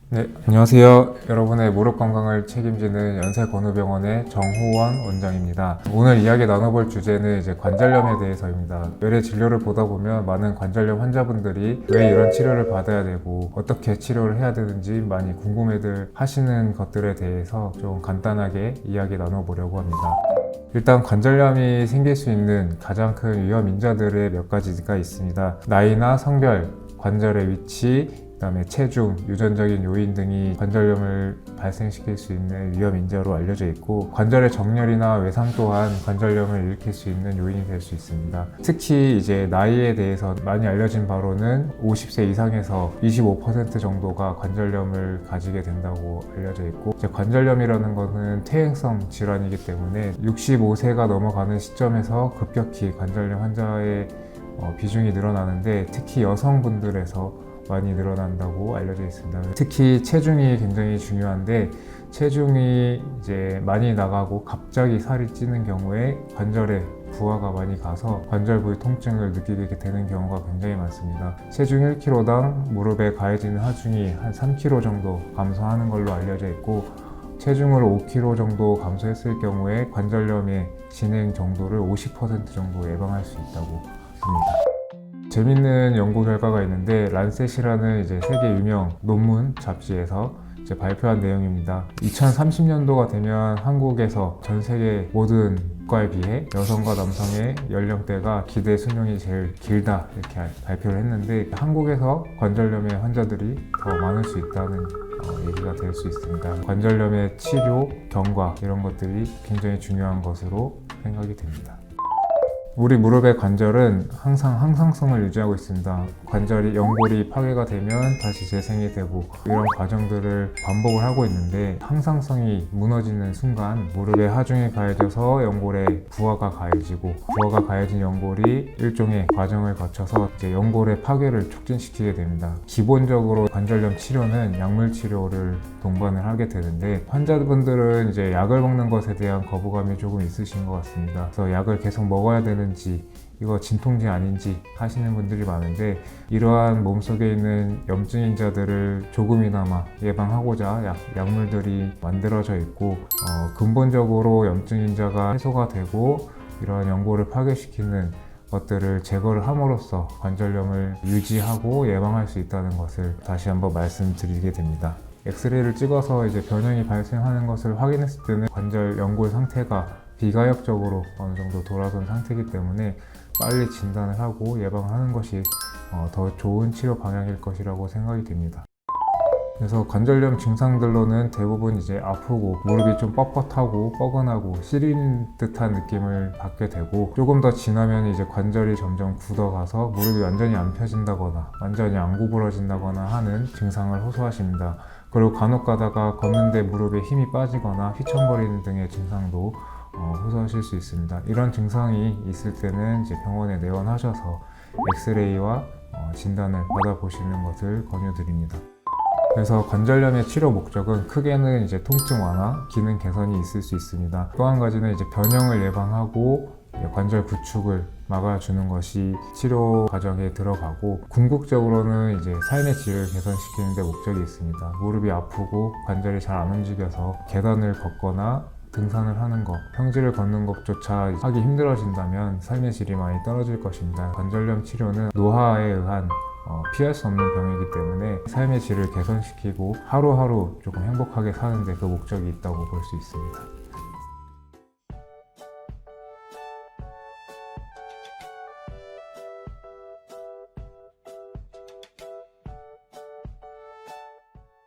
네, 안녕하세요. 여러분의 무릎 건강을 책임지는 연세건후병원의 정호원 원장입니다. 오늘 이야기 나눠볼 주제는 관절염에 대해서입니다. 외래 진료를 보다 보면 많은 관절염 환자분들이 왜 이런 치료를 받아야 되고 어떻게 치료를 해야 되는지 많이 궁금해들 하시는 것들에 대해서 좀 간단하게 이야기 나눠보려고 합니다. 일단 관절염이 생길 수 있는 가장 큰 위험 인자들의 몇 가지가 있습니다. 나이나 성별, 관절의 위치, 그다음에 체중, 유전적인 요인 등이 관절염을 발생시킬 수 있는 위험 인자로 알려져 있고, 관절의 정렬이나 외상 또한 관절염을 일으킬 수 있는 요인이 될 수 있습니다. 특히 나이에 대해서 많이 알려진 바로는 50세 이상에서 25% 정도가 관절염을 가지게 된다고 알려져 있고, 관절염이라는 것은 퇴행성 질환이기 때문에 65세가 넘어가는 시점에서 급격히 관절염 환자의 비중이 늘어나는데, 특히 여성분들에서 많이 늘어난다고 알려져 있습니다. 특히 체중이 굉장히 중요한데, 체중이 많이 나가고 갑자기 살이 찌는 경우에 관절에 부하가 많이 가서 관절 부위 통증을 느끼게 되는 경우가 굉장히 많습니다. 체중 1kg당 무릎에 가해지는 하중이 한 3kg 정도 감소하는 걸로 알려져 있고, 체중을 5kg 정도 감소했을 경우에 관절염의 진행 정도를 50% 정도 예방할 수 있다고 합니다. 재밌는 연구 결과가 있는데, 란셋이라는 세계 유명 논문 잡지에서 발표한 내용입니다. 2030년도가 되면 한국에서 전 세계 모든 국가에 비해 여성과 남성의 연령대가 기대 수명이 제일 길다, 이렇게 발표를 했는데, 한국에서 관절염의 환자들이 더 많을 수 있다는 얘기가 될 수 있습니다. 관절염의 치료, 경과 이런 것들이 굉장히 중요한 것으로 생각이 됩니다. 우리 무릎의 관절은 항상 항상성을 유지하고 있습니다. 관절이 연골이 파괴가 되면 다시 재생이 되고, 이런 과정들을 반복을 하고 있는데, 항상성이 무너지는 순간 무릎에 하중이 가해져서 연골에 부하가 가해지고, 부하가 가해진 연골이 일종의 과정을 거쳐서 연골의 파괴를 촉진시키게 됩니다. 기본적으로 관절염 치료는 약물 치료를 동반을 하게 되는데, 환자분들은 약을 먹는 것에 대한 거부감이 조금 있으신 것 같습니다. 그래서 약을 계속 먹어야 되는 이거 진통제 아닌지 하시는 분들이 많은데, 이러한 몸속에 있는 염증 인자들을 조금이나마 예방하고자 약물들이 만들어져 있고, 근본적으로 염증 인자가 해소가 되고 이러한 연골을 파괴시키는 것들을 제거를 함으로써 관절염을 유지하고 예방할 수 있다는 것을 다시 한번 말씀드리게 됩니다. 엑스레이를 찍어서 변형이 발생하는 것을 확인했을 때는 관절 연골 상태가 비가역적으로 어느 정도 돌아선 상태이기 때문에 빨리 진단을 하고 예방하는 것이 더 좋은 치료 방향일 것이라고 생각이 됩니다. 그래서 관절염 증상들로는 대부분 아프고, 무릎이 좀 뻣뻣하고 뻐근하고 시린 듯한 느낌을 받게 되고, 조금 더 지나면 관절이 점점 굳어가서 무릎이 완전히 안 펴진다거나 완전히 안 구부러진다거나 하는 증상을 호소하십니다. 그리고 간혹 가다가 걷는데 무릎에 힘이 빠지거나 휘청거리는 등의 증상도 호소하실 수 있습니다. 이런 증상이 있을 때는 병원에 내원하셔서 엑스레이와 진단을 받아보시는 것을 권유드립니다. 그래서 관절염의 치료 목적은 크게는 통증 완화, 기능 개선이 있을 수 있습니다. 또 한 가지는 변형을 예방하고 관절 구축을 막아주는 것이 치료 과정에 들어가고, 궁극적으로는 삶의 질을 개선시키는 데 목적이 있습니다. 무릎이 아프고 관절이 잘 안 움직여서 계단을 걷거나 등산을 하는 것, 평지를 걷는 것조차 하기 힘들어진다면 삶의 질이 많이 떨어질 것입니다. 관절염 치료는 노화에 의한 피할 수 없는 병이기 때문에 삶의 질을 개선시키고 하루하루 조금 행복하게 사는 데 그 목적이 있다고 볼 수 있습니다.